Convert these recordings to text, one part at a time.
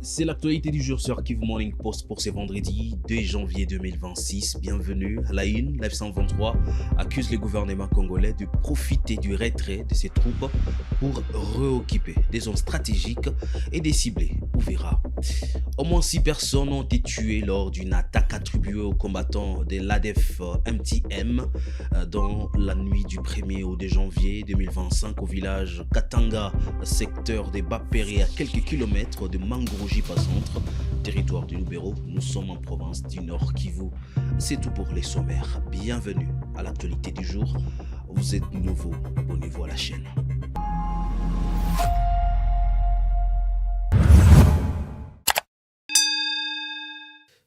C'est l'actualité du jour sur Kivu Morning Post pour ce vendredi 2 janvier 2026. Bienvenue à la une. Live 123 accuse le gouvernement congolais de profiter du retrait de ses troupes pour réoccuper des zones stratégiques et des ciblés. On verra. Au moins 6 personnes ont été tuées lors d'une attaque attribuée aux combattants de l'ADF MTM dans la nuit du 1er au 2 janvier 2025 au village Katanga, secteur de Bapéré à quelques kilomètres de Mangurujipa-Centre, territoire du Lubero. Nous sommes en province du Nord Kivu. C'est tout pour les sommaires. Bienvenue à l'actualité du jour. Vous êtes nouveau, abonnez-vous à la chaîne.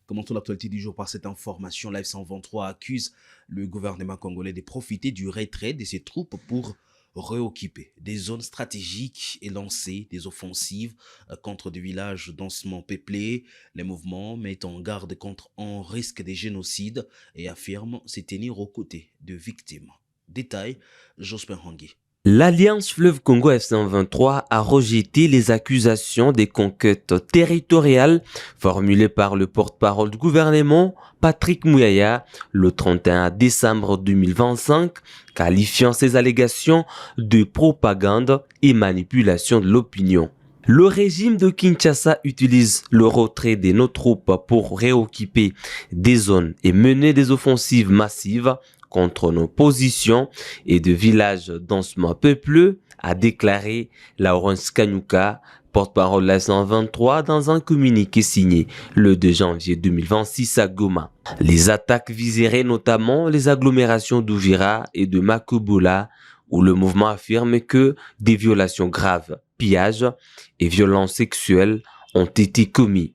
Commentons l'actualité du jour par cette information. Live 123 accuse le gouvernement congolais de profiter du retrait de ses troupes pour réoccuper des zones stratégiques et lancer des offensives contre des villages densément peuplés. Les mouvements mettent en garde contre un risque de génocide et affirment se tenir aux côtés de victimes. Détail, Jospin Hangui. L'Alliance Fleuve Congo F123 a rejeté les accusations des conquêtes territoriales formulées par le porte-parole du gouvernement, Patrick Mouyaya, le 31 décembre 2025, qualifiant ces allégations de propagande et manipulation de l'opinion. Le régime de Kinshasa utilise le retrait de nos troupes pour réoccuper des zones et mener des offensives massives contre nos positions et de villages densément peuplés, a déclaré Laurence Kanyuka, porte-parole de la 123, dans un communiqué signé le 2 janvier 2026 à Goma. Les attaques viseraient notamment les agglomérations d'Uvira et de Makobola, où le mouvement affirme que des violations graves, pillages et violences sexuelles ont été commis.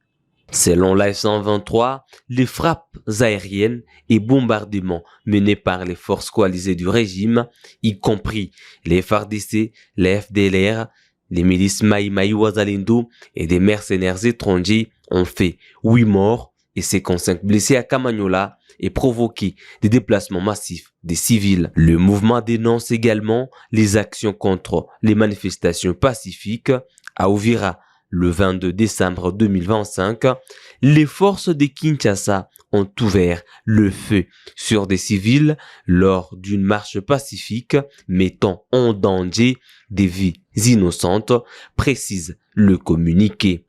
Selon la 123, les frappes aériennes et bombardements menés par les forces coalisées du régime, y compris les FARDC, les FDLR, les milices Maï Maï Wazalendo et des mercenaires étrangers ont fait 8 morts et 55 blessés à Kamanyola et provoqué des déplacements massifs des civils. Le mouvement dénonce également les actions contre les manifestations pacifiques à Uvira. Le 22 décembre 2025, les forces de Kinshasa ont ouvert le feu sur des civils lors d'une marche pacifique mettant en danger des vies innocentes, précise le communiqué.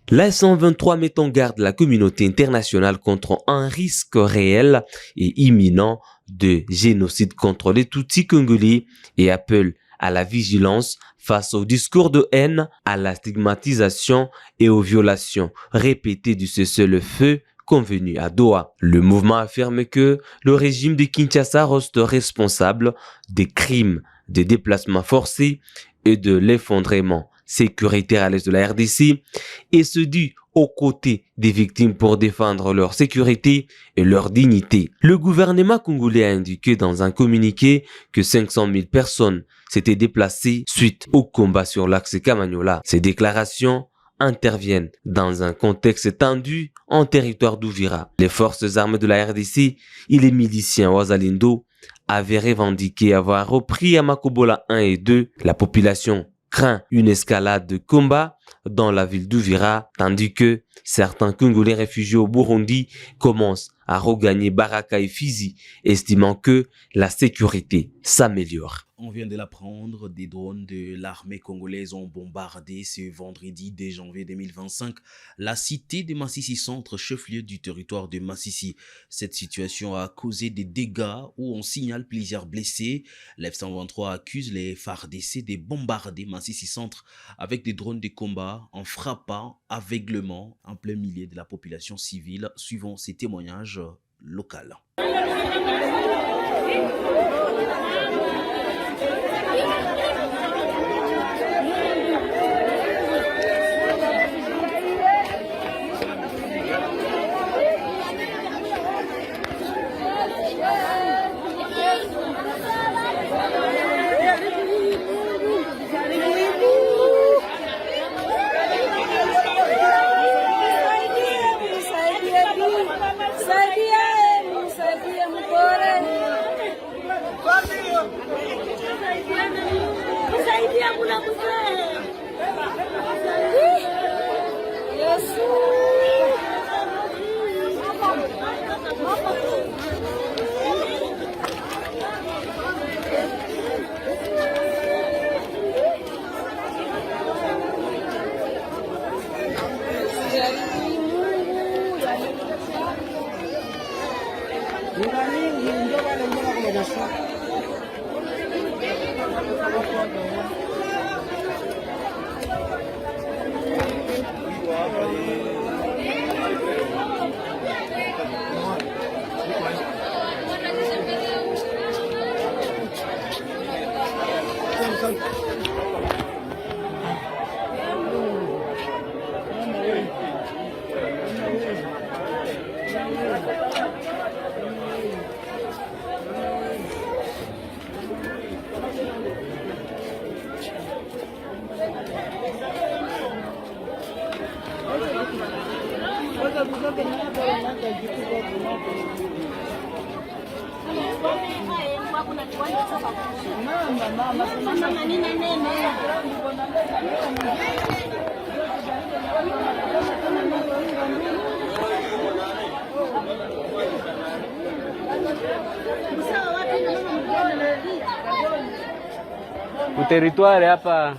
La 123 met en garde la communauté internationale contre un risque réel et imminent de génocide contre les Tutsis congolais et appelle à la vigilance face au discours de haine, à la stigmatisation et aux violations répétées du cessez-le-feu convenu à Doha. Le mouvement affirme que le régime de Kinshasa reste responsable des crimes de déplacement forcé et de l'effondrement sécuritaire à l'est de la RDC et se dit aux côtés des victimes pour défendre leur sécurité et leur dignité. Le gouvernement congolais a indiqué dans un communiqué que 500 000 personnes s'étaient déplacées suite au combat sur l'axe Kamanyola. Ces déclarations interviennent dans un contexte tendu en territoire d'Uvira. Les forces armées de la RDC et les miliciens Wazalendo avaient revendiqué avoir repris à Makobola 1 et 2. La population craint une escalade de combat dans la ville d'Uvira, tandis que certains Congolais réfugiés au Burundi commencent à regagner Baraka et Fizi, estimant que la sécurité s'améliore. On vient de l'apprendre, des drones de l'armée congolaise ont bombardé ce vendredi 2 janvier 2025 la cité de Massissi Centre, chef-lieu du territoire de Massissi. Cette situation a causé des dégâts où on signale plusieurs blessés. L'F-123 accuse les FARDC de bombarder Massissi Centre avec des drones de combat en frappant aveuglement en plein milieu de la population civile, suivant ces témoignages locaux. Territoire hapa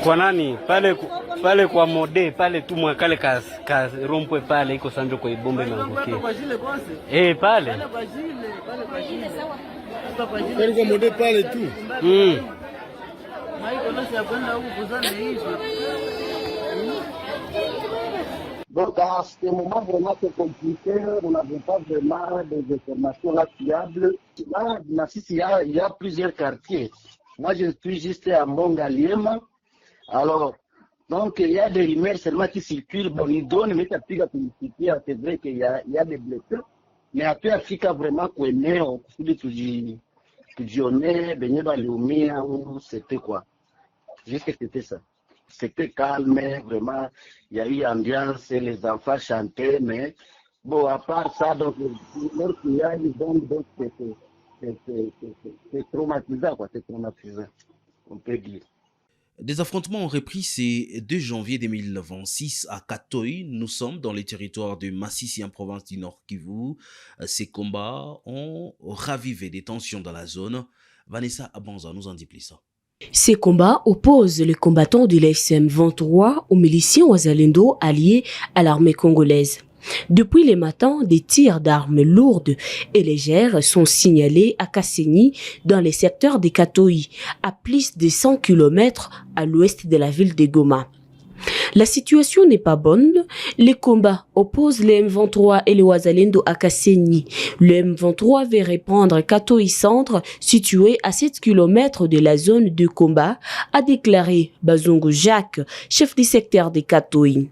kwa nani pale kwa mode pale tu mwakale ka rompwe pale iko sanjo kwa ibombe na ngukie pale kwa mode pale tu Donc, à ce moment vraiment c'est compliqué, on n'avait pas vraiment des informations là fiables. Là, Masisi, il y a plusieurs quartiers. Moi, je suis juste à Mongaliema. Alors, donc, il y a des rumeurs seulement qui circulent. Bon, ils donnent, mais ça pique à publicité. C'est vrai qu'il y a des blessés. Mais après, Afrique vraiment connu, on peut tujione, benye baliumia, c'était quoi? Juste que c'était ça. C'était calme, vraiment, il y a eu ambiance, les enfants chantaient, mais bon, à part ça, donc, leur client, ils ont donc, c'est traumatisant, quoi, c'est traumatisant, on peut dire. Des affrontements ont repris ce 2 janvier 2026 à Katoy. Nous sommes dans les territoires de Masisi en province du Nord Kivu. Ces combats ont ravivé des tensions dans la zone. Vanessa Abanza nous en dit plus. Ces combats opposent les combattants de l'FCM 23 aux miliciens Wazalendo alliés à l'armée congolaise. Depuis les matins, des tirs d'armes lourdes et légères sont signalés à Kasseni dans les secteurs de Katoy, à plus de 100 km à l'ouest de la ville de Goma. La situation n'est pas bonne. Les combats opposent les M23 et les Wazalendo à Kasseni. Le M23 veut reprendre Katoy Centre, situé à 7 km de la zone de combat, a déclaré Bazongo Jacques, chef du secteur de Katoy.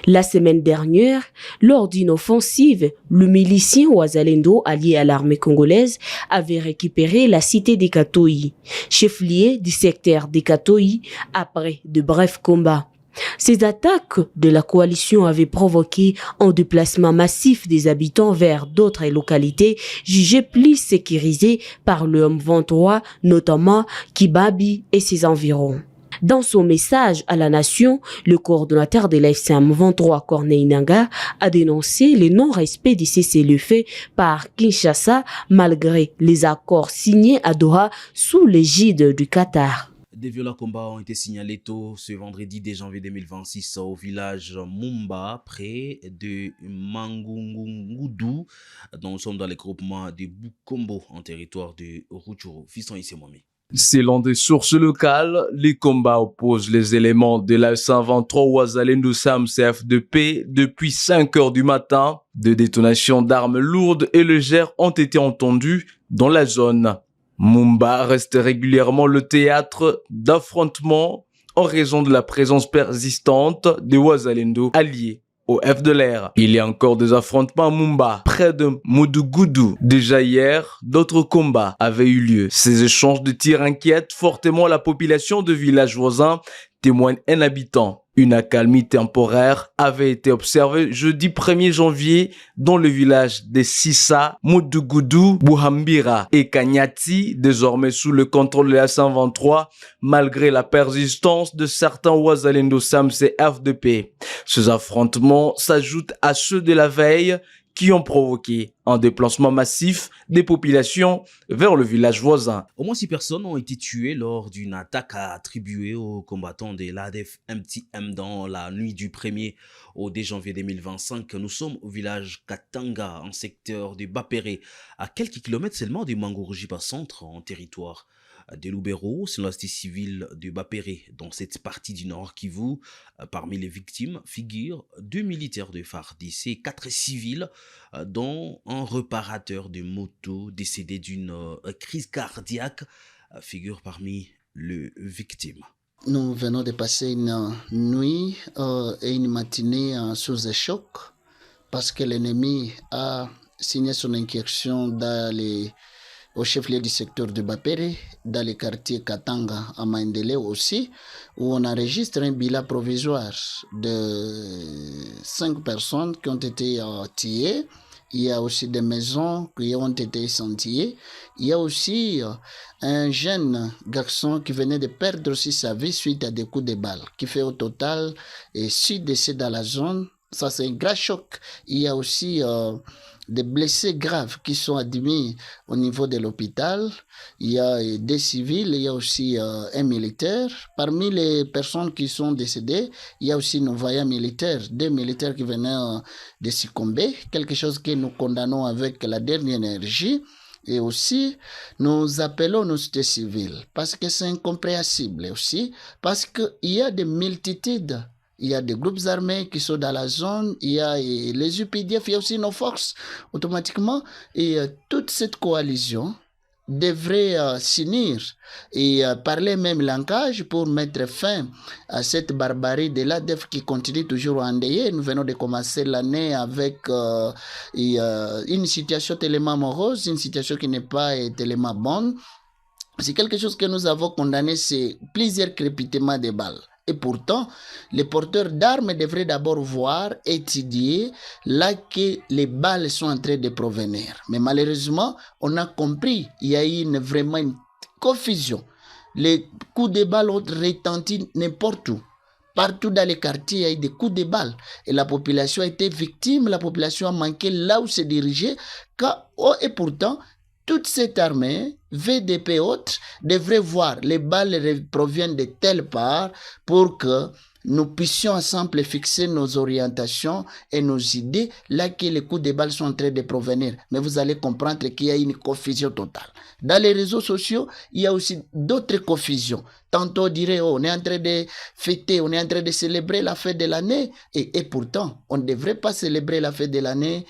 La semaine dernière, lors d'une offensive, le milicien Wazalendo allié à l'armée congolaise avait récupéré la cité de Katoy, chef-lieu du secteur de Katoy, après de brefs combats. Ces attaques de la coalition avaient provoqué un déplacement massif des habitants vers d'autres localités jugées plus sécurisées par le M23, notamment Kibabi et ses environs. Dans son message à la nation, le coordonnateur de l'FCM 23, Corneille Nangaa, a dénoncé le non-respect du cessez-le-feu par Kinshasa malgré les accords signés à Doha sous l'égide du Qatar. Des violents combats ont été signalés tôt ce vendredi 2 janvier 2026 au village Mumba, près de Mangungungudu, dont nous sommes dans les groupements de Bukombo en territoire de Rutshuru. Fiston Issemwami. Selon des sources locales, les combats opposent les éléments de la 123 Wazalendo Sam CFDP depuis 5 heures du matin. Des détonations d'armes lourdes et légères ont été entendues dans la zone. Mumba reste régulièrement le théâtre d'affrontements en raison de la présence persistante des Wazalendo alliés au FDLR. Il y a encore des affrontements à Mumba, près de Mudugudu. Déjà hier, d'autres combats avaient eu lieu. Ces échanges de tirs inquiètent fortement la population de villages voisins, témoigne un habitant Une accalmie temporaire avait été observée jeudi 1er janvier dans le village de Sissa, Moudougou, Bouhambira et Kanyati, désormais sous le contrôle de la 123, malgré la persistance de certains Ouazalendo Samse FDP. Ces affrontements s'ajoutent à ceux de la veille qui ont provoqué un déplacement massif des populations vers le village voisin. Au moins 6 personnes ont été tuées lors d'une attaque attribuée aux combattants de l'ADF MTM dans la nuit du 1er au 2 janvier 2025. Nous sommes au village Katanga, en secteur de Bapéré, à quelques kilomètres seulement de Mangorojipa centre, en territoire de Lubero, selon la cité civile de Bapéré. Dans cette partie du Nord Kivu, parmi les victimes figurent 2 militaires de FARDC et 4 civils, dont un réparateur de moto décédé d'une crise cardiaque figure parmi les victimes. Nous venons de passer une nuit et une matinée sous un choc parce que l'ennemi a signé son incursion au chef-lieu du secteur de Bapéré, dans le quartier Katanga, à Maindele aussi, où on enregistre un bilan provisoire de 5 personnes qui ont été tuées. Il y a aussi des maisons qui ont été incendiées. Il y a aussi un jeune garçon qui venait de perdre aussi sa vie suite à des coups de balle, qui fait au total 6 décès dans la zone. Ça, c'est un grand choc. Il y a aussi des blessés graves qui sont admis au niveau de l'hôpital. Il y a des civils, il y a aussi un militaire. Parmi les personnes qui sont décédées, il y a aussi nos voyants militaires, 2 militaires qui venaient de succomber, quelque chose que nous condamnons avec la dernière énergie. Et aussi, nous appelons nos sociétés civiles, parce que c'est incompréhensible aussi, parce qu'il y a des multitudes. Il y a des groupes armés qui sont dans la zone, il y a les UPDF, il y a aussi nos forces automatiquement. Et toute cette coalition devrait s'unir et parler même langage pour mettre fin à cette barbarie de l'ADF qui continue toujours à endeuiller. Nous venons de commencer l'année avec une situation tellement morose, une situation qui n'est pas tellement bonne. C'est quelque chose que nous avons condamné, c'est plusieurs crépitements de balles. Et pourtant, les porteurs d'armes devraient d'abord voir, étudier là que les balles sont en train de provenir. Mais malheureusement, on a compris, il y a eu vraiment une confusion. Les coups de balles ont retenti n'importe où. Partout dans les quartiers, il y a eu des coups de balles. Et la population a été victime, la population a manqué là où se diriger. Et pourtant, toute cette armée, VDP haute, devrait voir les balles proviennent de telle part pour que nous puissions ensemble fixer nos orientations et nos idées là que les coups de balles sont en train de provenir. Mais vous allez comprendre qu'il y a une confusion totale. Dans les réseaux sociaux, il y a aussi d'autres confusions. Tantôt on dirait, oh, on est en train de fêter, on est en train de célébrer la fête de l'année. Et pourtant, on ne devrait pas célébrer la fête de l'année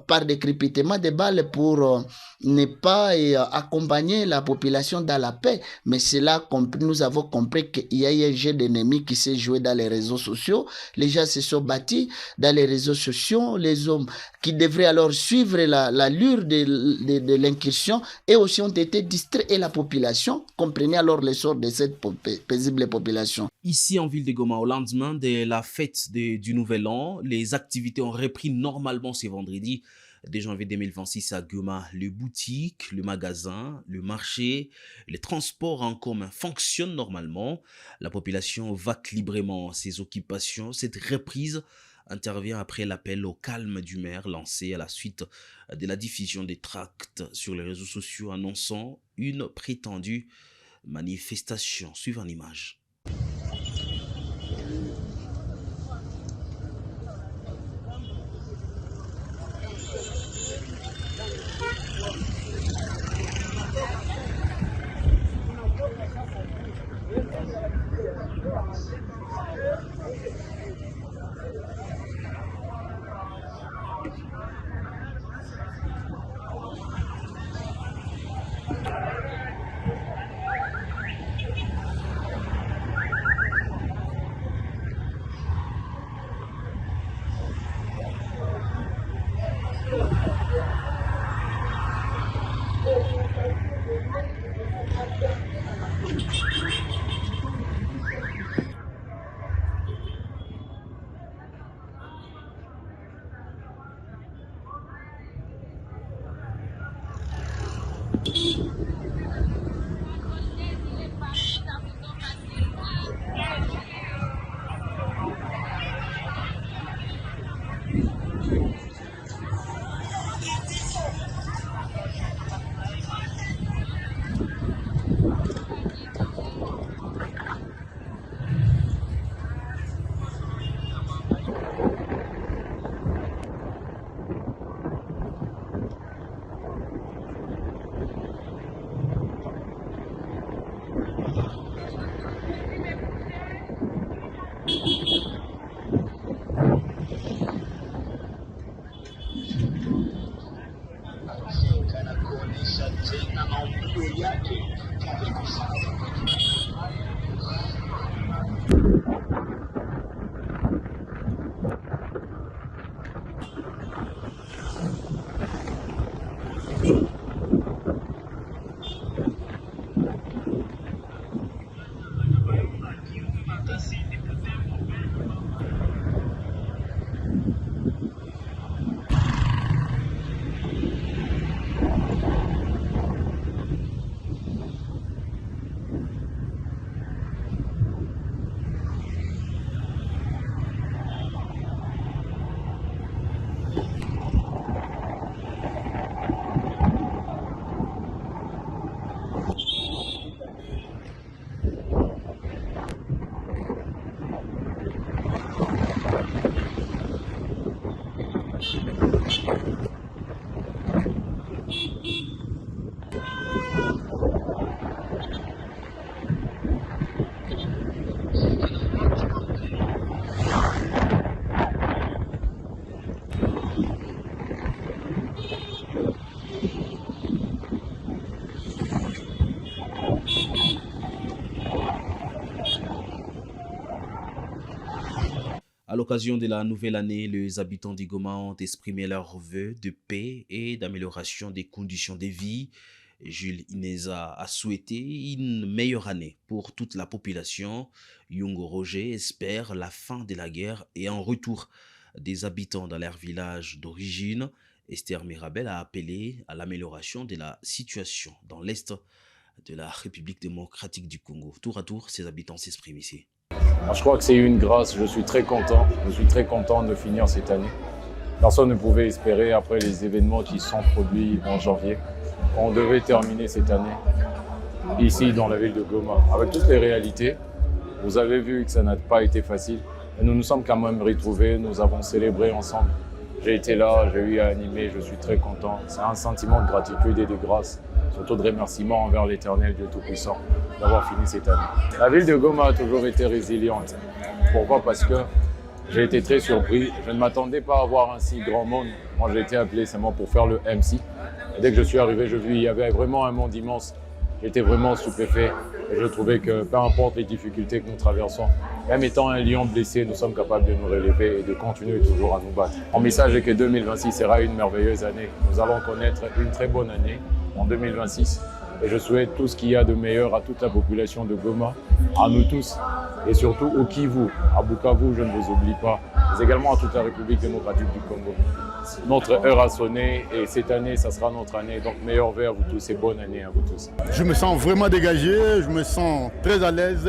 par des crépitements de balles pour ne pas accompagner la population dans la paix. Mais c'est là que nous avons compris qu'il y a eu un jeu d'ennemis qui s'est joué dans les réseaux sociaux. Les gens se sont battus dans les réseaux sociaux. Les hommes qui devraient alors suivre l'allure de l'incursion et aussi ont été distraits. Et la population comprenait alors les sorts de cette paisible population. Ici en ville de Goma, au lendemain de la fête du Nouvel An, les activités ont repris normalement ce vendredi 2 janvier 2026 à Goma. Les boutiques, le magasin, le marché, les transports en commun fonctionnent normalement. La population vaque librement ses occupations. Cette reprise intervient après l'appel au calme du maire lancé à la suite de la diffusion des tracts sur les réseaux sociaux annonçant une prétendue manifestation. Suivant l'image. À l'occasion de la nouvelle année, les habitants de Goma ont exprimé leurs vœux de paix et d'amélioration des conditions de vie. Jules Ineza a souhaité une meilleure année pour toute la population. Yungo Roger espère la fin de la guerre et un retour des habitants dans leur village d'origine. Esther Mirabel a appelé à l'amélioration de la situation dans l'est de la République démocratique du Congo. Tour à tour, ces habitants s'expriment ici. Je crois que c'est une grâce, je suis très content de finir cette année. Personne ne pouvait espérer, après les événements qui sont produits en janvier, qu'on devait terminer cette année ici dans la ville de Goma. Avec toutes les réalités, vous avez vu que ça n'a pas été facile, mais nous nous sommes quand même retrouvés, nous avons célébré ensemble. J'ai été là, j'ai eu à animer, je suis très content. C'est un sentiment de gratitude et de grâce, surtout de remerciement envers l'Éternel Dieu Tout-Puissant d'avoir fini cette année. La ville de Goma a toujours été résiliente. Pourquoi? Parce que j'ai été très surpris. Je ne m'attendais pas à voir un si grand monde. Moi, j'ai été appelé seulement pour faire le MC. Et dès que je suis arrivé, je vis, il y avait vraiment un monde immense. J'étais vraiment stupéfait. Et je trouvais que peu importe les difficultés que nous traversons, même étant un lion blessé, nous sommes capables de nous relever et de continuer toujours à nous battre. Mon message est que 2026 sera une merveilleuse année. Nous allons connaître une très bonne année en 2026. Et je souhaite tout ce qu'il y a de meilleur à toute la population de Goma, à nous tous, et surtout au Kivu, à Bukavu, je ne vous oublie pas, mais également à toute la République démocratique du Congo. Notre heure a sonné et cette année, ça sera notre année. Donc meilleur vœu à vous tous et bonne année à vous tous. Je me sens vraiment dégagé, je me sens très à l'aise,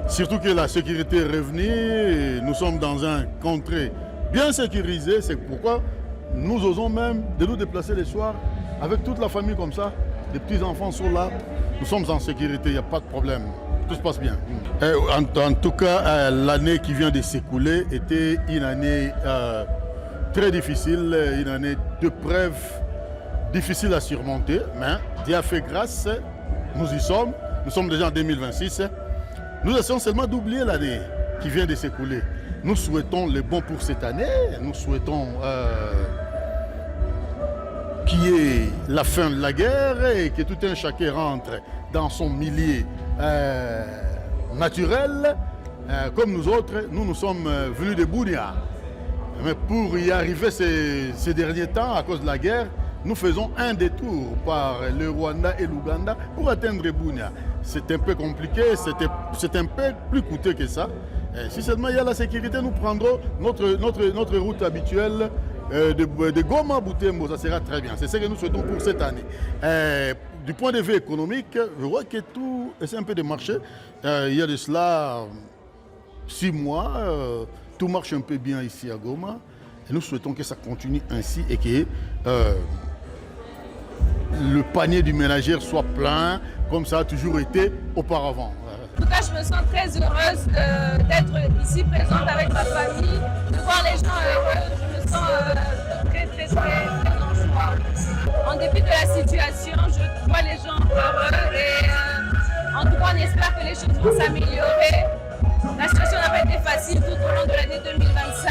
surtout que la sécurité est revenue. Nous sommes dans un contrée bien sécurisé, c'est pourquoi nous osons même de nous déplacer les soirs avec toute la famille comme ça. Les petits-enfants sont là, nous sommes en sécurité, il n'y a pas de problème, tout se passe bien. En tout cas, l'année qui vient de s'écouler était une année très difficile, une année de preuves difficile à surmonter, mais Dieu a fait grâce, nous y sommes, nous sommes déjà en 2026. Nous essayons seulement d'oublier l'année qui vient de s'écouler. Nous souhaitons le bon pour cette année, nous souhaitons qu'il y ait la fin de la guerre et que tout un chacun rentre dans son milieu naturel. Comme nous autres, nous sommes venus de Bunia. Mais pour y arriver ces derniers temps, à cause de la guerre, nous faisons un détour par le Rwanda et l'Ouganda pour atteindre Bunia. C'est un peu compliqué, c'est un peu plus coûteux que ça. Si seulement il y a la sécurité, nous prendrons notre route habituelle de Goma à Butembo, ça sera très bien. C'est ce que nous souhaitons pour cette année. Du point de vue économique, je vois que tout essaie un peu de marcher. Il y a de cela 6 mois, tout marche un peu bien ici à Goma. Et nous souhaitons que ça continue ainsi et que le panier du ménagère soit plein, comme ça a toujours été auparavant. En tout cas, je me sens très heureuse d'être ici présente avec ma famille, de voir les gens heureux. Je me sens très en joie. En dépit de la situation, je vois les gens heureux et en tout cas, on espère que les choses vont s'améliorer. La situation n'a pas été facile tout au long de l'année 2025.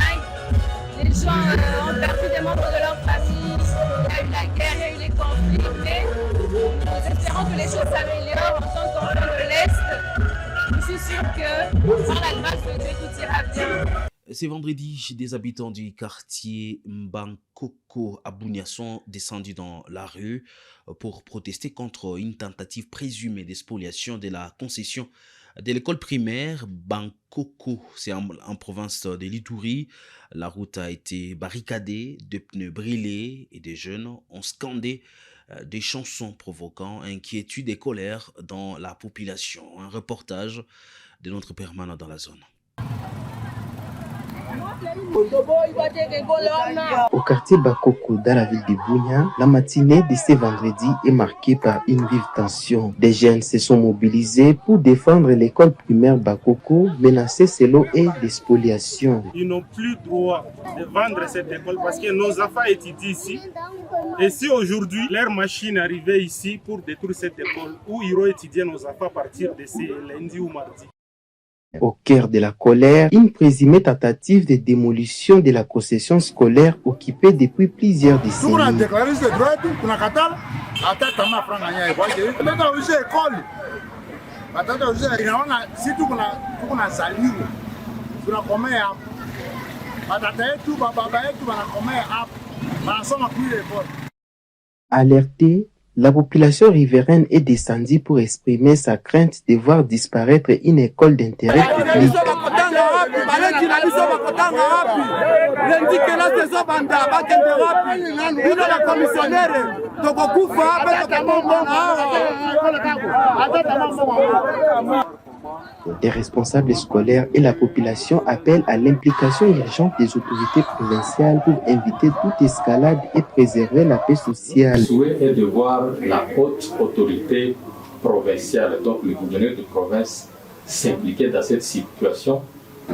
Les gens ont perdu des membres de leur famille. Il y a eu la guerre, il y a eu les conflits, mais nous espérons que les choses s'améliorent en tant qu'enfants de l'Est. Je suis sûre que par la grâce de Dieu, tout ira bien. C'est vendredi, des habitants du quartier Mbangkoko à Bunia sont descendus dans la rue pour protester contre une tentative présumée de spoliation de la concession de l'école primaire Mbangkoko. C'est en province de l'Ituri. La route a été barricadée, des pneus brûlés et des jeunes ont scandé des chansons provoquant inquiétude et colère dans la population. Un reportage de notre permanent dans la zone. Au quartier Bakoko, dans la ville de Bunia, la matinée de ce vendredi est marquée par une vive tension. Des jeunes se sont mobilisés pour défendre l'école primaire Bakoko, menacée selon et de spoliation. Ils n'ont plus droit de vendre cette école parce que nos enfants étudient ici. Et si aujourd'hui, leur machine arrivait ici pour détruire cette école, où iront étudier nos enfants à partir de ce lundi ou mardi? Au cœur de la colère, une présumée tentative de démolition de la concession scolaire occupée depuis plusieurs décennies. Alertée, la population riveraine est descendue pour exprimer sa crainte de voir disparaître une école d'intérêt public. Des responsables scolaires et la population appellent à l'implication urgente des autorités provinciales pour éviter toute escalade et préserver la paix sociale. Le souhait est de voir la haute autorité provinciale, donc le gouverneur de province, s'impliquer dans cette situation,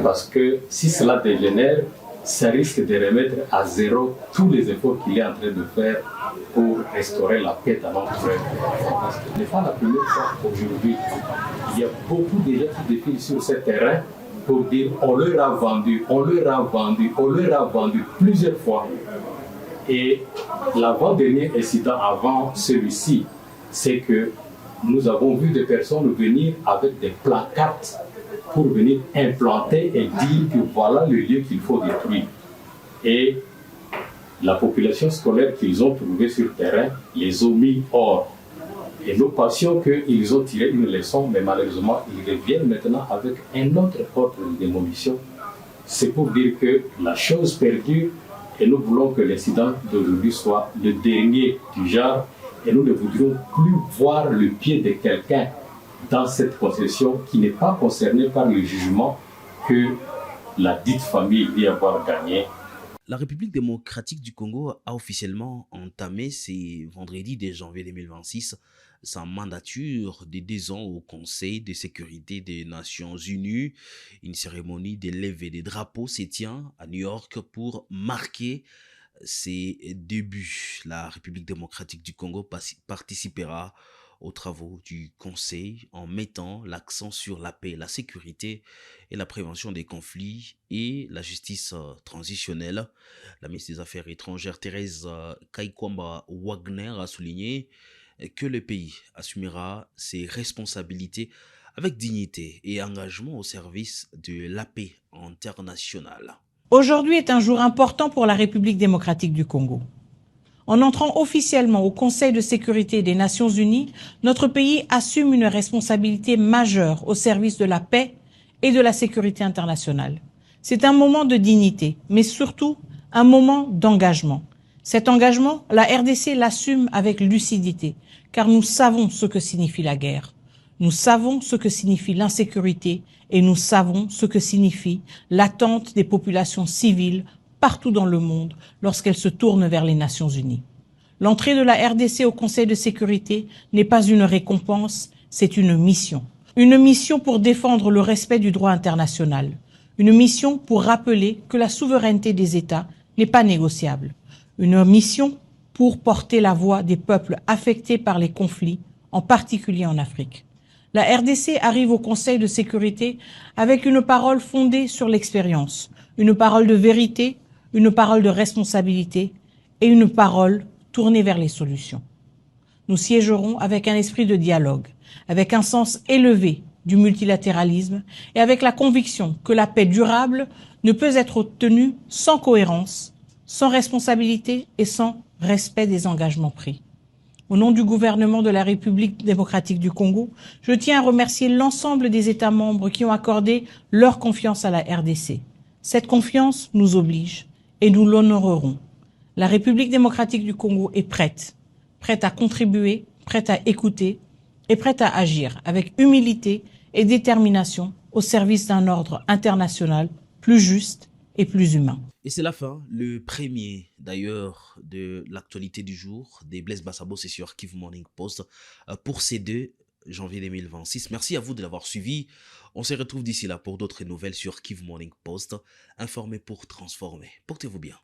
parce que si cela dégénère, ça risque de remettre à zéro tous les efforts qu'il est en train de faire pour restaurer la paix dans notre province. Ce n'est pas la première fois aujourd'hui. Il y a beaucoup de gens qui défilent sur ce terrain pour dire on leur a vendu, on leur a vendu, on leur a vendu plusieurs fois. Et l'avant-dernier incident avant celui-ci, c'est que nous avons vu des personnes venir avec des placards pour venir implanter et dire que voilà le lieu qu'il faut détruire. Et la population scolaire qu'ils ont trouvée sur le terrain les ont mis hors. Et nous pensions qu'ils ont tiré une leçon, mais malheureusement, ils reviennent maintenant avec un autre ordre de démolition. C'est pour dire que la chose perdure et nous voulons que l'incident d'aujourd'hui soit le dernier du genre et nous ne voudrions plus voir le pied de quelqu'un dans cette concession qui n'est pas concernée par le jugement que la dite famille dit avoir gagné. La République démocratique du Congo a officiellement entamé ce vendredi 2 janvier 2026 sa mandature de 2 ans au Conseil de sécurité des Nations Unies. Une cérémonie de levée des drapeaux se tient à New York pour marquer ses débuts. La République démocratique du Congo participera aux travaux du Conseil en mettant l'accent sur la paix, la sécurité et la prévention des conflits et la justice transitionnelle. La ministre des Affaires étrangères Thérèse Kaikwamba Wagner a souligné que le pays assumera ses responsabilités avec dignité et engagement au service de la paix internationale. Aujourd'hui est un jour important pour la République démocratique du Congo. En entrant officiellement au Conseil de sécurité des Nations Unies, notre pays assume une responsabilité majeure au service de la paix et de la sécurité internationale. C'est un moment de dignité, mais surtout un moment d'engagement. Cet engagement, la RDC l'assume avec lucidité, car nous savons ce que signifie la guerre. Nous savons ce que signifie l'insécurité et nous savons ce que signifie l'attente des populations civiles partout dans le monde lorsqu'elles se tournent vers les Nations Unies. L'entrée de la RDC au Conseil de sécurité n'est pas une récompense, c'est une mission. Une mission pour défendre le respect du droit international. Une mission pour rappeler que la souveraineté des États n'est pas négociable. Une mission pour porter la voix des peuples affectés par les conflits, en particulier en Afrique. La RDC arrive au Conseil de sécurité avec une parole fondée sur l'expérience, une parole de vérité, une parole de responsabilité et une parole tournée vers les solutions. Nous siégerons avec un esprit de dialogue, avec un sens élevé du multilatéralisme et avec la conviction que la paix durable ne peut être obtenue sans cohérence, sans responsabilité et sans respect des engagements pris. Au nom du gouvernement de la République démocratique du Congo, je tiens à remercier l'ensemble des États membres qui ont accordé leur confiance à la RDC. Cette confiance nous oblige et nous l'honorerons. La République démocratique du Congo est prête à contribuer, prête à écouter et prête à agir avec humilité et détermination au service d'un ordre international plus juste et plus humain. Et c'est la fin, le premier d'ailleurs de l'actualité du jour des Blaise Bassabo, c'est sur Kivu Morning Post pour ces 2 janvier 2026. Merci à vous de l'avoir suivi. On se retrouve d'ici là pour d'autres nouvelles sur Kivu Morning Post. Informé pour transformer. Portez-vous bien.